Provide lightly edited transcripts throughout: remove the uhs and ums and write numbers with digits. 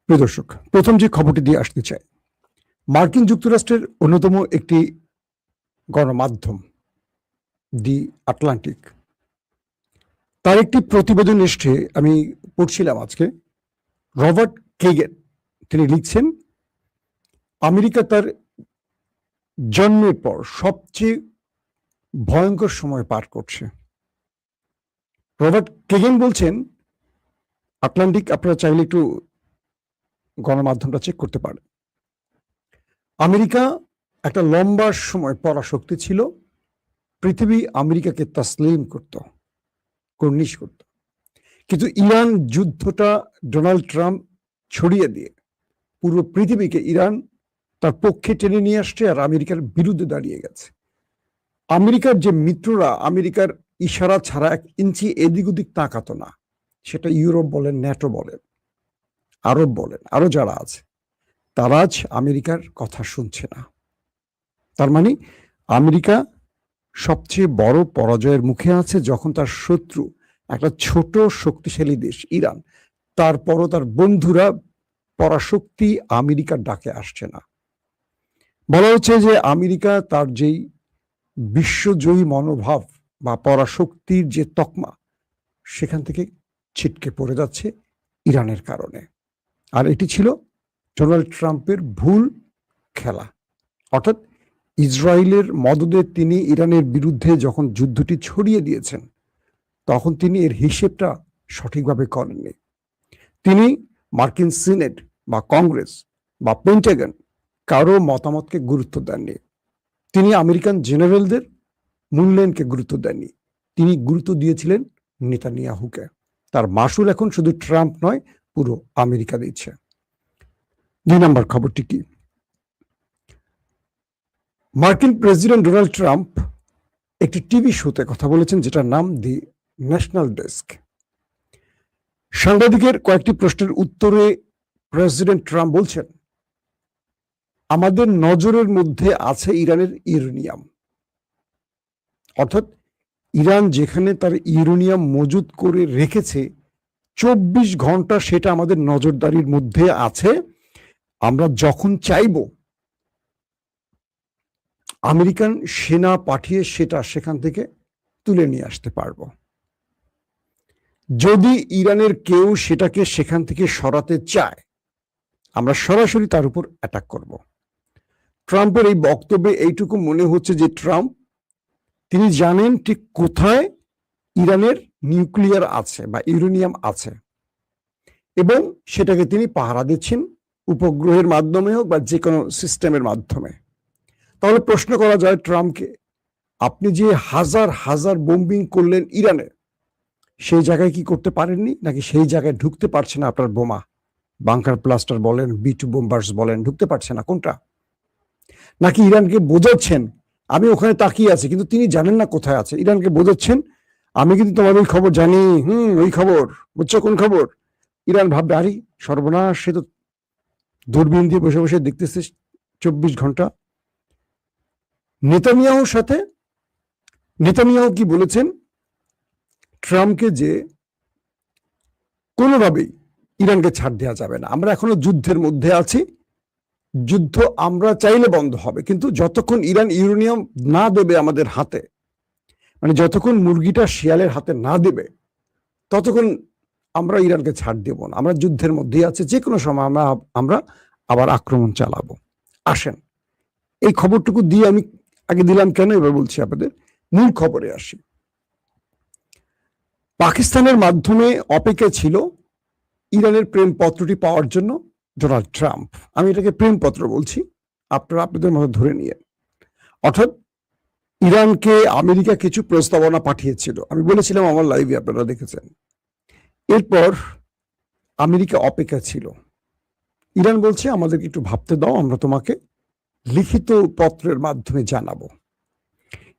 প্রিয় দর্শক, প্রথম যে খবরটি দিয়ে আসতে চাই, মার্কিন যুক্তরাষ্ট্রের অন্যতম একটি গণমাধ্যম দি আটলান্টিক, তার একটি প্রতিবেদন এসছে, আমি পড়ছিলাম আজকে। রবার্ট কেগেন তিনি লিখছেন, আমেরিকা তার জন্মের পর সবচেয়ে ভয়ঙ্কর সময় পার করছে। রবার্ট কেগেন বলছেন, আটলান্টিক আপনারা চাইলে একটু গণমাধ্যমটা চেক করতে পারেন, আমেরিকা একটা লম্বা সময় পরাশক্তি ছিল, পৃথিবী আমেরিকাকে তাসলিম করত, কর্নিশ করত। কিন্তু ইরান যুদ্ধটা ডোনাল্ড ট্রাম্প ছড়িয়ে দিয়ে পুরো পৃথিবীকে ইরান তার পক্ষে টেনে নিয়ে আসছে আর আমেরিকার বিরুদ্ধে দাঁড়িয়ে গেছে। আমেরিকার যে মিত্ররা আমেরিকার ইশারা ছাড়া 1 ইঞ্চি এদিক ওদিক তাকাতো না, সেটা ইউরোপ বলেন, ন্যাটো বলেন, আরব বলেন, আরো যারা আছে, তারা আজ আমেরিকার কথা শুনছে না। তার মানে আমেরিকা সবচেয়ে বড় পরাজয়ের মুখে আছে, যখন তার শত্রু একটা ছোট শক্তিশালী দেশ ইরান, তারপরও তার বন্ধুরা পরাশক্তি আমেরিকার ডাকে আসছে না। বলা হচ্ছে যে আমেরিকা তার যেই বিশ্বজয়ী মনোভাব বা পরাশক্তির যে তকমা, সেখান থেকে ছিটকে পড়ে যাচ্ছে ইরানের কারণে। আর এটি ছিল ডোনাল্ড ট্রাম্পের ভুল খেলা। অর্থাৎ ইসরায়েলের মদদে তিনি ইরানের বিরুদ্ধে যখন যুদ্ধটি ছড়িয়ে দিয়েছেন, তখন তিনি এর হিসেবটা সঠিকভাবে করেননি। তিনি মার্কিন সিনেট বা কংগ্রেস বা পেন্টাগন কারো মতামতকে গুরুত্ব দেননি। তিনি আমেরিকান জেনারেলদের মূল্যায়নকে গুরুত্ব দেননি। তিনি গুরুত্ব দিয়েছিলেন নেতানিয়াহুকে। তার মাসুল এখন শুধু ট্রাম্প নয়, পুরো আমেরিকা দিচ্ছে। 2 নম্বর খবরটি কি? মার্কিন প্রেসিডেন্ট ডোনাল্ড ট্রাম্প একটি টিভি শোতে কথা বলেছেন, যেটার নাম দি ন্যাশনাল ডেস্ক। সাংবাদিকের কয়েকটি প্রশ্নের উত্তরে প্রেসিডেন্ট ট্রাম্প বলছেন, আমাদের নজরের মধ্যে আছে ইরানের ইউরেনিয়াম। অর্থাৎ ইরান যেখানে তার ইউরেনিয়াম মজুদ করে রেখেছে 24 ঘন্টা, সেটা আমাদের নজরদারির মধ্যে আছে। আমরা যখন চাইব আমেরিকান সেনা পাঠিয়ে সেটা সেখান থেকে তুলে নিয়ে আসতে পারবো। যদি ইরানের কেউ সেটাকে সেখান থেকে সরাতে চায়, আমরা সরাসরি তার উপর অ্যাটাক করব। ট্রাম্পের এই বক্তব্যে এইটুকু মনে হচ্ছে যে ট্রাম্প তিনি জানেন ঠিক কোথায় ইরানের নিউক্লিয়ার আছে বা ইউরেনিয়াম আছে, এবং সেটাকে তিনি পাহারা দিচ্ছেন, উপগ্রহের মাধ্যমে হোক বা যে কোনো সিস্টেমের মাধ্যমে। তাহলে প্রশ্ন করা যায় ট্রাম্পকে, আপনি যে হাজার হাজার বোম্বিং করলেন ইরানে, সেই জায়গায় কি করতে পারেননি? নাকি সেই জায়গায় ঢুকতে পারছে না আপনার বোমা, বাংকার ব্লাস্টার বলেন, B2 বোম্বার্স বলেন, ঢুকতে পারছে না? কোনটা? নাকি ইরানকে বোঝাচ্ছেন আমি ওখানে তাকিয়ে আছি, কিন্তু তিনি জানেন না কোথায় আছে? ইরানকে বোঝাচ্ছেন আমি কিন্তু তোমার ওই খবর জানি, ওই খবর বুঝছো, কোন খবর? ইরান ভাববে, আরে সর্বনাশ, সে তো দূরবীন দিয়ে বসে বসে দেখতেছে 24 ঘন্টা। নেতানিয়াহু কি বলেছেন ট্রাম্পকে, যে কোনোভাবেই ইরানকে ছাড় দেওয়া যাবে না, আমরা এখনো যুদ্ধের মধ্যে আছি, যুদ্ধ আমরা চাইলে বন্ধ হবে, কিন্তু যতক্ষণ ইরান ইউরেনিয়াম না দেবে আমাদের হাতে, মানে যতক্ষণ মুরগিটা শিয়ালের হাতে না দেবে, ততক্ষণ আমরা ইরানকে ছাড় দেব না। আমরা যুদ্ধের মধ্যেই আছি, যে কোনো সময় আমরা আবার আক্রমণ চালাবো। আসেন, এই খবরটুকু দিয়ে আমি আগে দিলাম কেন, এবার বলছি আপনাদের। মূল খবরে আসি। পাকিস্তানের মাধ্যমে অপেক্ষা ছিল ইরানের প্রেমপত্রটি পাওয়ার জন্য ডোনাল্ড ট্রাম্প। আমি এটাকে প্রেমপত্র বলছি, আপনারা আপনাদের মতো ধরে নিয়ে। অর্থাৎ ইরানকে আমেরিকা কিছু প্রস্তাবনা পাঠিয়েছিল, আমি বলেছিলাম আমার লাইভে, আপনারা দেখেছেন। এরপর আমেরিকা অপেক্ষা ছিল। ইরান বলছে আমাদেরকে একটু ভাবতে দাও, আমরা তোমাকে লিখিত পত্রের মাধ্যমে জানাবো।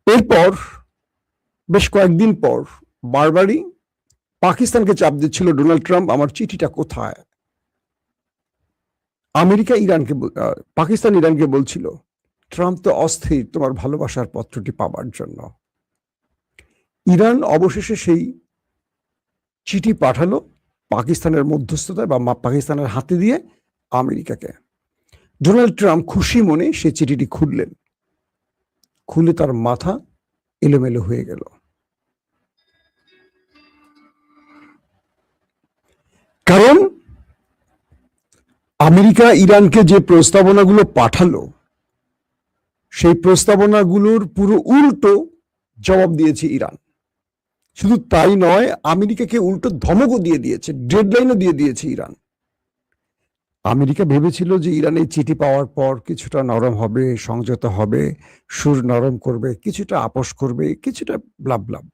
এরপর বেশ কয়েকদিন পর বারবারই পাকিস্তানকে চাপ দিচ্ছিল ডোনাল্ড ট্রাম্প, আমার চিঠিটা কোথায়? পাকিস্তান ইরানকে বলছিল, ট্রাম্প তো অস্থির তোমার ভালোবাসার পত্রটি পাবার জন্য। ইরান অবশেষে সেই চিঠি পাঠালো পাকিস্তানের মধ্যস্থতায় বা পাকিস্তানের হাতে দিয়ে, আমেরিকাকে। ডোনাল্ড ট্রাম্প খুশি মনে সে চিঠিটি খুললেন, খুলে তার মাথা এলোমেলো হয়ে গেল। কারণ আমেরিকা ইরানকে যে প্রস্তাবনাগুলো পাঠালো, সেই প্রস্তাবনাগুলোর পুরো উল্টো জবাব দিয়েছে ইরান। শুধু তাই নয়, আমেরিকাকে উল্টো ধমকও দিয়ে দিয়েছে, ডেডলাইনও দিয়ে দিয়েছে ইরান। আমেরিকা ভেবেছিল যে ইরান এই চিঠি পাওয়ার পর কিছুটা নরম হবে, সংযত হবে, সুর নরম করবে, কিছুটা আপোষ করবে, কিছুটা ব্লাব ব্লাব।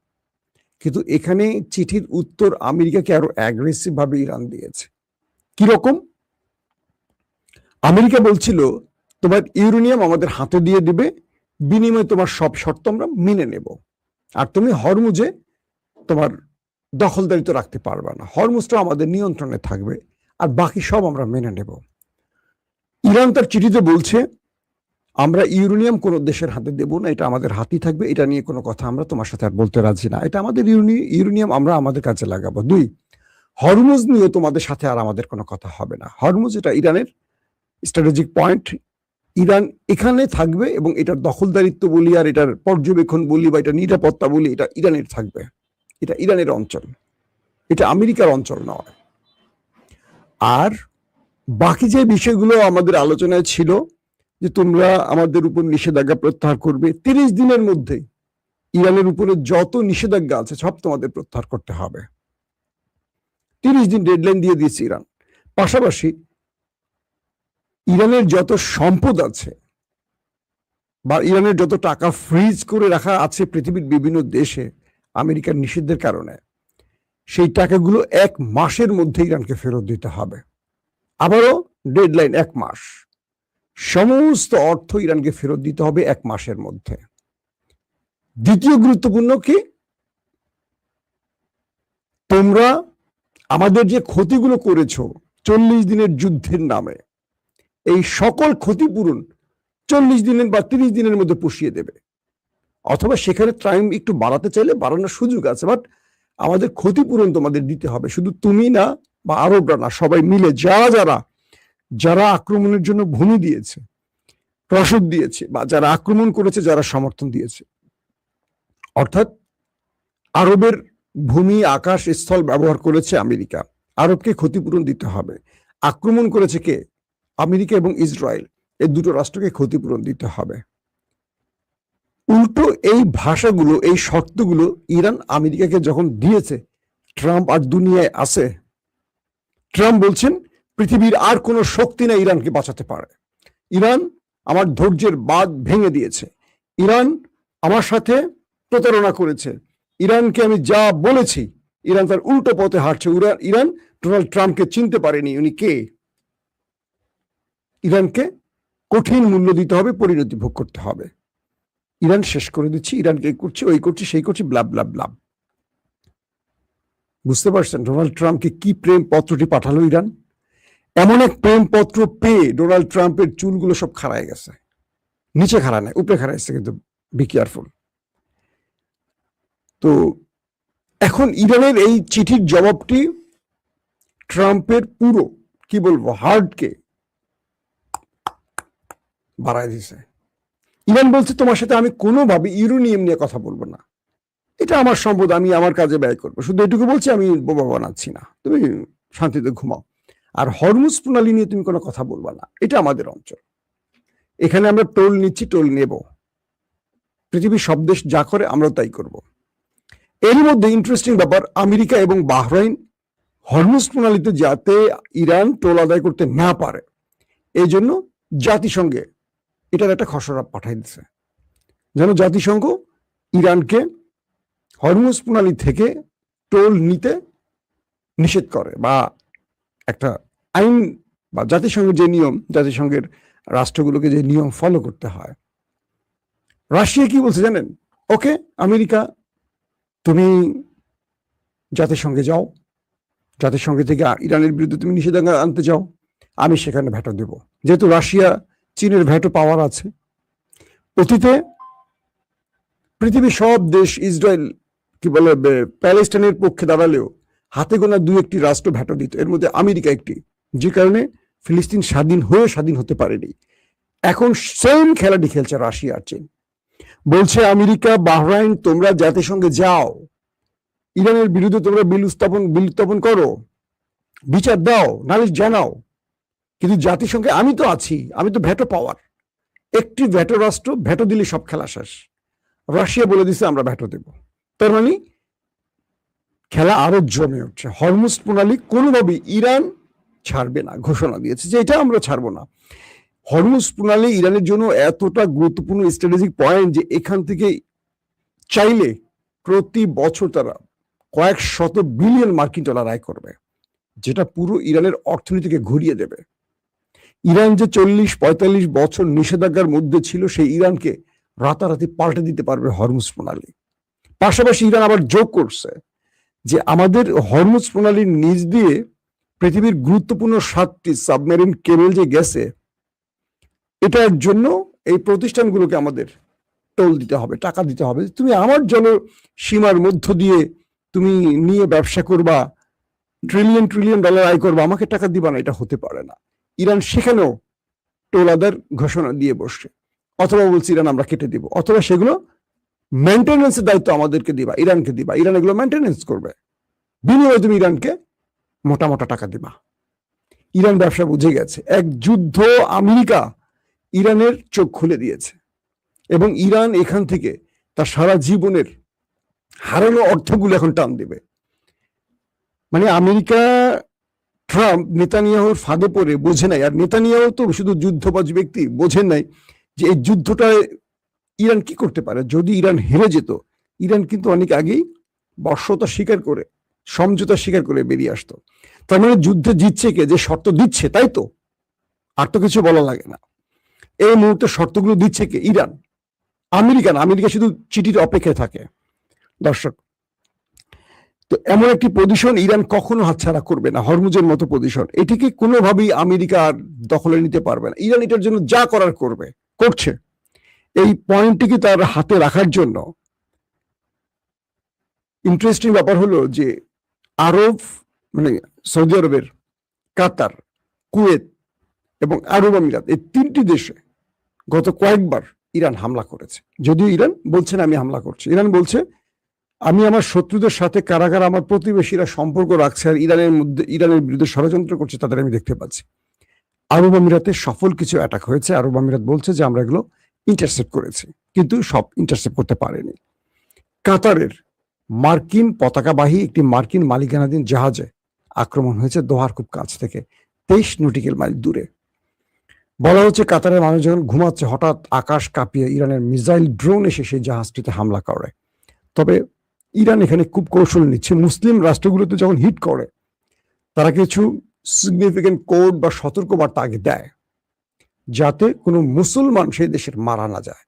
কিন্তু এখানে চিঠির উত্তর আমেরিকাকে আরো অ্যাগ্রেসিভ ভাবে ইরান দিয়েছে। কিরকম? আমেরিকা বলছিল তোমার ইউরেনিয়াম আমাদের হাতে দিয়ে দিবে, বিনিময়ে তোমার সব শর্ত আমরা মেনে নেব, আর তুমি হরমুজে তোমার দখলদারিত্ব রাখতে পারবে না, হরমুজটা আমাদের নিয়ন্ত্রণে থাকবে, আর বাকি সব আমরা মেনে নেব। ইরান তার চিঠিতে বলছে আমরা ইউরেনিয়াম কোনো দেশের হাতে দেব না, এটা আমাদের হাতেই থাকবে, এটা নিয়ে কোনো কথা আমরা তোমার সাথে আর বলতে রাজি না, এটা আমাদের ইউরেনিয়াম আমরা আমাদের কাজে লাগাবো। 2, হরমুজ নিয়ে তোমাদের সাথে আর আমাদের কোনো কথা হবে না। হরমুজ এটা ইরানের স্ট্র্যাটেজিক পয়েন্ট, ইরান এখানে থাকবে এবং এটার দখলদারিত্ব বলি আর এটার পর্যবেক্ষণ বলি বা এটা নিরাপত্তা বলি, এটা ইরানের থাকবে, এটা ইরানের অঞ্চল, এটা আমেরিকার অঞ্চল নয়। আর বাকি যে বিষয়গুলো আমাদের আলোচনায় ছিল যে তোমরা আমাদের উপর নিষেধাজ্ঞা প্রত্যাহার করবে, 30 দিনের মধ্যে ইরানের উপরে যত নিষেধাজ্ঞা আছে সব তোমাদের প্রত্যাহার করতে হবে। 30 দিন ডেডলাইন দিয়ে দিয়েছে ইরান। পাশাপাশি ইরানের যত সম্পদ আছে বা ইরানের যত টাকা ফ্রিজ করে রাখা আছে পৃথিবীর বিভিন্ন দেশে আমেরিকার নিষেধের কারণে, সেই টাকাগুলো 1 মাসের মধ্যে ইরানকে ফেরত দিতে হবে। আবারও ডেডলাইন 1 মাস, সমস্ত অর্থ ইরানকে ফেরত দিতে হবে 1 মাসের মধ্যে। দ্বিতীয় গুরুত্বপূর্ণ কি, তোমরা আমাদের যে ক্ষতিগুলো করেছো 40 দিনের যুদ্ধের নামে, এই সকল ক্ষতিপূরণ 40 দিনের বা 30 দিনের মধ্যে পুষিয়ে দেবে, অথবা সেখানে টাইম একটু বাড়াতে চাইলে বাড়ানোর সুযোগ আছে, বাট আমাদের ক্ষতিপূরণ তোমাদের দিতে হবে। শুধু তুমি না বা আরবরা না, সবাই মিলে যারা আক্রমণের জন্য ভূমি দিয়েছে, রসদ দিয়েছে, বা যারা আক্রমণ করেছে, যারা সমর্থন দিয়েছে, অর্থাৎ আরবের ভূমি, আকাশ, স্থল ব্যবহার করেছে আমেরিকা, আরবকে ক্ষতিপূরণ দিতে হবে। আক্রমণ করেছে কে? আমেরিকা এবং ইসরায়েল, এই দুটো রাষ্ট্রকে ক্ষতিপূরণ দিতে হবে। উল্টো এই ভাষাগুলো, এই শর্তগুলো ইরান আমেরিকাকে যখন দিয়েছে, ট্রাম্প আর দুনিয়ায় আছে, ট্রাম্প বলছেন পৃথিবীর আর কোনো শক্তি না ইরানকে বাঁচাতে পারে, ইরান আমার ধৈর্যের বাঁধ ভেঙে দিয়েছে, ইরান আমার সাথে প্রতারণা করেছে, ইরানকে আমি যা বলেছি ইরান তার উল্টো পথে হাঁটছে। ইরান ডোনাল্ড ট্রাম্পকে চিনতে পারেনি, উনি কে। ইরানকে কঠিন মূল্য দিতে হবে, পরিণতি ভোগ করতে হবে। ইরান শেষ করে দিচ্ছি, ইরানকে এই করছি, ওই করছি, সেই করছি, ব্লাব ব্লাব ব্লাব। বুঝতে পারছেন ডোনাল্ড ট্রাম্পকে কি প্রেম পত্রটি পাঠালো ইরান? এমন এক প্রেম পত্র পেয়ে ডোনাল্ড ট্রাম্পের চুলগুলো সব খাড়ায় গেছে, নিচে খাড়া নাই, উপরে খাড়াইছে, কিন্তু বি কেয়ারফুল। তো এখন ইরানের এই চিঠির জবাবটি ট্রাম্পের পুরো কি বলবো হার্টকে বাড়ায় দিছে। ইরান বলছে তোমার সাথে আমি কোনোভাবে ইউরেনিয়াম নিয়ে কথা বলবো না, এটা আমার সম্পদ, আমি আমার কাজে ব্যয় করবো, শুধু এটুকু বলছি, আমি বোমা বানাচ্ছি না, তুমি শান্তিতে ঘুমাও। আর হরমুজ প্রণালী নিয়ে তুমি কোনো কথা বলবা না, এটা আমাদের অঞ্চল, এখানে আমরা টোল নিচ্ছি, টোল নেব, পৃথিবীর সব দেশ যা করে আমরা তাই করব। এর মধ্যে ইন্টারেস্টিং ব্যাপার, আমেরিকা এবং বাহরাইন হরমুজ প্রণালীতে যাতে ইরান টোল আদায় করতে না পারে, এই জন্য জাতিসংঘে এটার একটা খসড়া পাঠাই দিচ্ছে, যেন জাতিসংঘ ইরানকে হরমুজ প্রণালী থেকে টোল নিতে নিষেধ করে, বা একটা আইন বা জাতিসংঘের যে নিয়ম, জাতিসংঘের রাষ্ট্রগুলোকে যে নিয়ম ফলো করতে হয়। রাশিয়া কি বলছে জানেন? ওকে আমেরিকা, তুমি জাতিসংঘে যাও, জাতিসংঘ থেকে ইরানের বিরুদ্ধে তুমি নিষেধাজ্ঞা আনতে যাও, আমি সেখানে ভেটো দেব। যেহেতু রাশিয়া চীনের ভেটো পাওয়ার আছে, অতীতে পৃথিবীর সব দেশ ইসরায়েল কি বলে প্যালেস্টাইনের পক্ষে দাঁড়ালেও হাতে গোনা 2-1টি রাষ্ট্র ভেটো দিত, এর মধ্যে আমেরিকা একটি, যে কারণে ফিলিস্তিন স্বাধীন হয়ে স্বাধীন হতে পারেনি। এখন সেম খেলাটি খেলছে রাশিয়া আর চীন। বলছে আমেরিকা, বাহরাইন, তোমরা জাতিসংঘে যাও, ইরানের বিরুদ্ধে তোমরা বিল উত্থাপন করো, বিচার দাও, নালিশ জানাও, কিন্তু জাতিসংঘে আমি তো আছি, আমি তো ভেটো পাওয়ার, একটি ভেটো রাষ্ট্র ভেটো দিলে সব খেলা শেষ। রাশিয়া বলে দিছে আমরা ভেটো দেব। তার মানে খেলা আরো জমে উঠছে। হরমুজ প্রণালী কোনোভাবেই ইরান ছাড়বে না, ঘোষণা দিয়েছে যে এটা আমরা ছাড়বো না। হরমুজ প্রণালী ইরানের জন্য এতটা গুরুত্বপূর্ণ স্ট্র্যাটেজিক পয়েন্ট যে এখান থেকে চাইলে প্রতি বছর তারা কয়েক শত বিলিয়ন মার্কিন ডলার আয় করবে, যেটা পুরো ইরানের অর্থনীতিকে ঘুরিয়ে দেবে। ইরান যে 40-45 বছর নিষেধাজ্ঞার মধ্যে ছিল, সেই ইরানকে রাতারাতি পাল্টে দিতে পারবে হরমুজ প্রণালী। পাশাপাশি ইরান আবার যোগ করছে যে আমাদের হরমুজ প্রণালীর নিচ দিয়ে পৃথিবীর গুরুত্বপূর্ণ 7টি সাবমেরিন কেবল যে গেছে, এটার জন্য এই প্রতিষ্ঠানগুলোকে আমাদের টোল দিতে হবে, টাকা দিতে হবে। তুমি আমার জনসীমার মধ্য দিয়ে তুমি নিয়ে ব্যবসা করবা, ট্রিলিয়ন ডলার আয় করবা, আমাকে টাকা দিবা না, এটা হতে পারে না। ইরান সেখানেও টোল আদার ঘোষণা দিয়ে বসছে। অথবা বলছে ইরান আমরা কেটে দিব, অথবা সেগুলো মেনটেন্যান্সের দায়িত্ব আমাদেরকে দিবা, ইরানকে দিবা, ইরান এগুলো মেনটেন্যান্স করবে, বিনিময়ে তুমি ইরানকে মোটা মোটা টাকা দিবা। ইরান ব্যবসা বুঝে গেছে। এক যুদ্ধ আমেরিকা ইরানের চোখ খুলে দিয়েছে, এবং ইরান এখান থেকে তার সারা জীবনের হারানো অর্থগুলো এখন টান দেবে। মানে আমেরিকা, ট্রাম্প নেতানিয়াহুর ফাঁদে পড়ে বোঝে নাই, আর নেতানিয়াহু তো শুধু যুদ্ধবাজ ব্যক্তি, বোঝেন নাই যে এই যুদ্ধটায় ইরান কি করতে পারে। যদি ইরান হেরে যেত, ইরান কিন্তু অনেক আগেই বর্ষতা স্বীকার করে, সমঝোতা স্বীকার করে বেরিয়ে আসতো। তার মানে যুদ্ধে জিতছে কে, যে শর্ত দিচ্ছে, তাই তো, আর তো কিছু বলা লাগে না। এই মুহূর্তে শর্তগুলো দিচ্ছে কে? ইরান। আমেরিকা শুধু চিঠির অপেক্ষায় থাকে। দর্শক, তো এমন একটি পজিশন ইরান কখনো হাতছাড়া করবে না, হরমুজের মতো পজিশন। এটিকে কোনোভাবেই আমেরিকা আর দখলে নিতে পারবে না। ইরান এটার জন্য যা করার করছে। এই পয়েন্টটিকে তার হাতে রাখার জন্য ইন্টারেস্টিং ব্যাপার হলো যে আরব, মানে সৌদি আরবের, কাতার, কুয়েত এবং আরব আমিরাত, এই 3টি দেশে গত কয়েকবার ইরান হামলা করেছে। যদিও ইরান বলছে না আমি হামলা করছি, ইরান বলছে আমি আমার শত্রুদের সাথে কারাগার আমার প্রতিবেশীরা সম্পর্ক রাখছে, আর ইরানের বিরুদ্ধে ষড়যন্ত্র করছে, তাদের আমি দেখতে পাচ্ছি। আরব আমিরাতে সফল কিছু অ্যাটাক হয়েছে। আরব আমিরাত বলছে যে আমরা এগুলো ইন্টারসেপ্ট করেছি, কিন্তু সব ইন্টারসেপ্ট করতে পারেনি। কাতারের মার্কিন পতাকাবাহী একটি মার্কিন মালিকানাধীন জাহাজে আক্রমণ হয়েছে দোহার খুব কাছ থেকে, 23 নটিক্যাল মাইল দূরে। বলা হচ্ছে কাতারের মানুষ যখন ঘুমাচ্ছে, হঠাৎ আকাশ কাঁপিয়ে ইরানের মিসাইল ড্রোন এসে সেই জাহাজটিতে হামলা করে। তবে ইরান এখানে খুব কৌশল নিচ্ছে। মুসলিম রাষ্ট্রগুলোতে যখন হিট করে, তারা কিছু সিগনিফিকেন্ট কোড বা সতর্কবার্তা আগে দেয়, যাতে কোনো মুসলমান সেই দেশের মারা না যায়।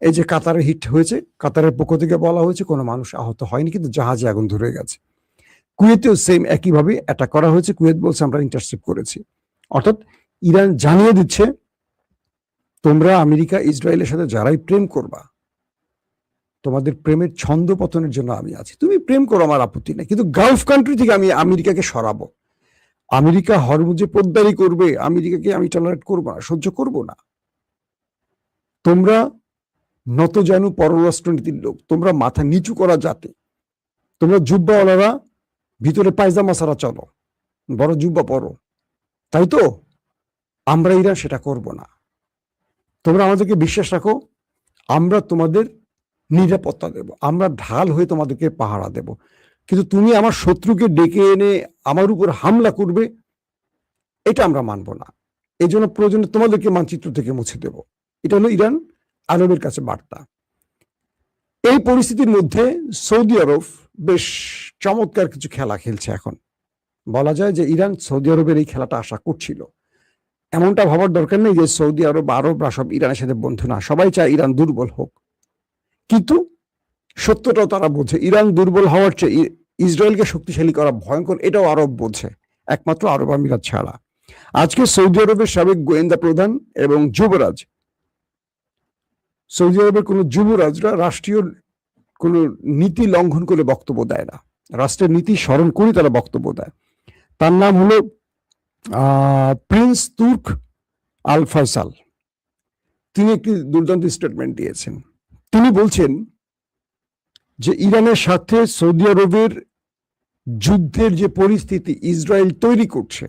এই যে কাতারে হিট হয়েছে, কাতারের পক্ষ থেকে বলা হয়েছে কোনো মানুষ আহত হয়নি, কিন্তু জাহাজে আগুন ধরে গেছে। কুয়েতেও সেম একইভাবে অ্যাটাক করা হয়েছে। কুয়েত বলছে আমরা ইন্টারসেপ্ট করেছি। অর্থাৎ ইরান জানিয়ে দিচ্ছে, তোমরা আমেরিকা ইসরায়েলের সাথে যারাই প্রেম করবা, তোমাদের প্রেমের ছন্দ পতনের জন্য আমি আছি। তুমি প্রেম করো, আমার আপত্তি নেই, কিন্তু গালফ কান্ট্রি থেকে আমি আমেরিকাকে সরাবো। আমেরিকা হরমুজে পোদ্দারি করবে, আমেরিকাকে আমি টলারেট করবো না, সহ্য করব না। তোমরা নতজানু পররাষ্ট্রনীতির লোক, তোমরা মাথা নিচু করা জাতি, তোমরা জুব্বাওয়ালারা ভিতরে পায়জামা ছাড়া চলো, বড় জুব্বা পরো, তাই তো? আমরা ইরান সেটা করব না। তোমরা আমাদেরকে বিশ্বাস রাখো, আমরা তোমাদের নিরাপত্তা দেব, আমরা ঢাল হয়ে তোমাদেরকে পাহারা দেব, কিন্তু তুমি আমার শত্রুকে ডেকে এনে আমার উপর হামলা করবে, এটা আমরা মানব না। এই জন্য প্রয়োজনে তোমাদেরকে মানচিত্র থেকে মুছে দেব। এটা হলো ইরান আরবের কাছে বার্তা। এই পরিস্থিতির মধ্যে সৌদি আরব বেশ চমৎকার কিছু খেলা খেলছে এখন। বলা যায় যে ইরান সৌদি আরবের এই খেলাটা আশা করছিল। এমনটা ভাবার দরকার নেই যে সৌদি আরবরা সব ইরানের সাথে বন্ধু না, সবাই চায় ইরান দুর্বল হোক। কিন্তু সত্যটাও তারা বোঝে, ইরান দুর্বল হওয়ার চেয়ে ইসরায়েলকে শক্তিশালী করা ভয়ঙ্কর, এটাও আরব বোঝে, একমাত্র আরব আমিরাত ছাড়া। আজকে সৌদি আরবের সাবেক গোয়েন্দা প্রধান এবং যুবরাজ, সৌদি আরবের কোন যুবরাজরা রাষ্ট্রীয় কোন নীতি লঙ্ঘন করে বক্তব্য দেয় না, রাষ্ট্রের নীতি স্মরণ করে তারা বক্তব্য দেয়। তার নাম হলো প্রিন্স তুর্ক আল ফয়সাল তিনি একটি দুর্দান্ত স্টেটমেন্ট দিয়েছেন। তিনি বলছেন যে ইরানের সাথে সৌদি আরবের যুদ্ধের যে পরিস্থিতি ইসরায়েল তৈরি করছে,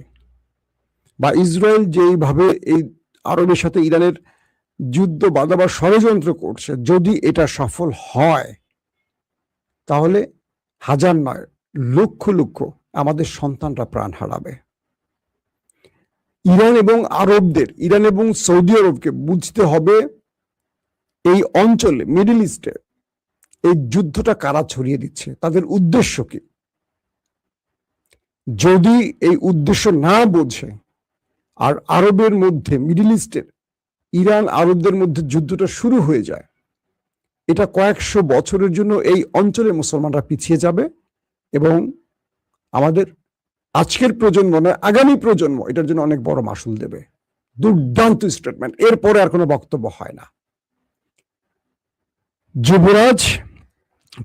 বা ইসরায়েল যেইভাবে এই আরবের সাথে ইরানের যুদ্ধ বাঁধাবার ষড়যন্ত্র করছে, যদি এটা সফল হয় তাহলে হাজার নয় লক্ষ লক্ষ আমাদের সন্তানরা প্রাণ হারাবে। ইরান এবং সৌদি আরবকে বুঝতে হবে এই অঞ্চলে, মিডল ইস্টে এই যুদ্ধটা কারা ছড়িয়ে দিচ্ছে, তাদের উদ্দেশ্য কি। যদি এই উদ্দেশ্য না বোঝে আর আরবের মধ্যে, মিডল ইস্টের ইরান আরবদের মধ্যে যুদ্ধটা শুরু হয়ে যায়, এটা কয়েকশো বছরের জন্য এই অঞ্চলে মুসলমানরা পিছিয়ে যাবে এবং আমাদের আজকের প্রজন্ম নয়, আগামী প্রজন্ম এটার জন্য অনেক বড় মাসুল দেবে। দুর্দান্ত স্টেটমেন্ট, এরপরে আর কোনো বক্তব্য হয় না। যুবরাজ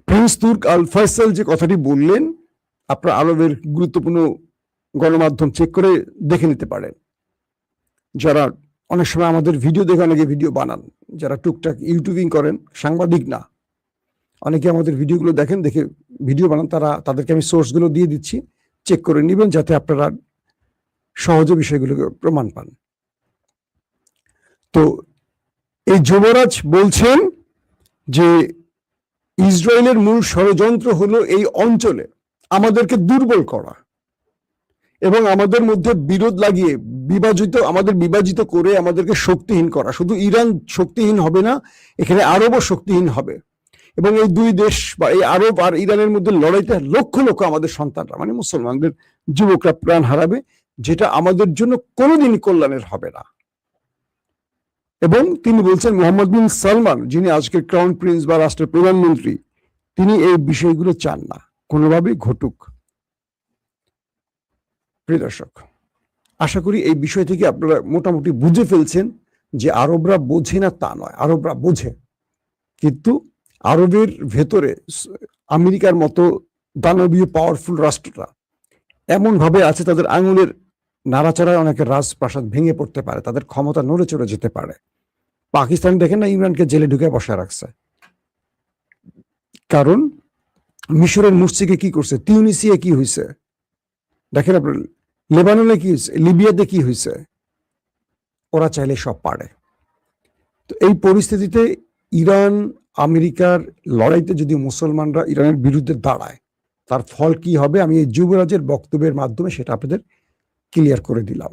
প্রিন্স তুর্ক আল ফয়সাল যে কথাটি বললেন, আপনার আরবের গুরুত্বপূর্ণ গণমাধ্যম চেক করে দেখে নিতে পারেন। যারা অনেক সময় আমাদের ভিডিও দেখে অনেকে ভিডিও বানান, যারা টুকটাক ইউটিউবিং করেন, সাংবাদিক না, অনেকে আমাদের ভিডিওগুলো দেখেন, দেখে ভিডিও বানান, তাদেরকে আমি সোর্সগুলো দিয়ে দিচ্ছি, চেক করে নেবেন যাতে আপনারা সহজে বিষয়গুলোকে প্রমাণ পান। তো এই যুবরাজ বলছেন যে ইসরায়েলের মূল ষড়যন্ত্র হলো এই অঞ্চলে আমাদেরকে দুর্বল করা এবং আমাদের মধ্যে বিরোধ লাগিয়ে আমাদের বিভাজিত করে আমাদেরকে শক্তিহীন করা। শুধু ইরান শক্তিহীন হবে না, এখানে আরবও শক্তিহীন হবে এবং এই দুই দেশ বা এই আরব আর ইরানের মধ্যে লড়াইতে লক্ষ লক্ষ আমাদের সন্তানরা, মানে মুসলমানদের যুবকরা প্রাণ হারাবে, যেটা আমাদের জন্য কোনোদিনই কল্যাণের হবে না। এবং তিনি বলছেন মোহাম্মদ বিন সালমান, যিনি আজকের ক্রাউন প্রিন্স বা রাষ্ট্রের প্রধানমন্ত্রী, তিনি এই বিষয়গুলো চান না কোনোভাবেই ঘটুক। প্রিয় দর্শক, আশা করি এই বিষয় থেকে আপনারা মোটামুটি বুঝে ফেলছেন যে আরবরা বোঝে না তা নয়, আরবরা বোঝে, কিন্তু আরবের ভেতরে আমেরিকার মতো দানবীয় পাওয়ারফুল রাষ্ট্রটা এমন ভাবে আছে, তাদের আঙুলের নাড়াচাড়ায় অনেকের রাজপ্রাসাদ ভেঙে পড়তে পারে, তাদের ক্ষমতা নড়ে চড়ে যেতে পারে। পাকিস্তান দেখেন না, ইমরানকে জেলে ঢুকে বসে রাখছে, কারণ মিশরের মুর্সিকে কি করছে, তিউনিসিয়া কি হয়েছে, দেখেন আপনার লেবাননে কি হয়েছে, লিবিয়াতে কি হয়েছে, ওরা চাইলে সব পারে। তো এই পরিস্থিতিতে ইরান আমেরিকার লড়াইতে যদি মুসলমানরা ইরানের বিরুদ্ধে দাঁড়ায়, তার ফল কি হবে আমি এই যুবরাজের বক্তব্যের মাধ্যমে সেটা আপনাদের ক্লিয়ার করে দিলাম।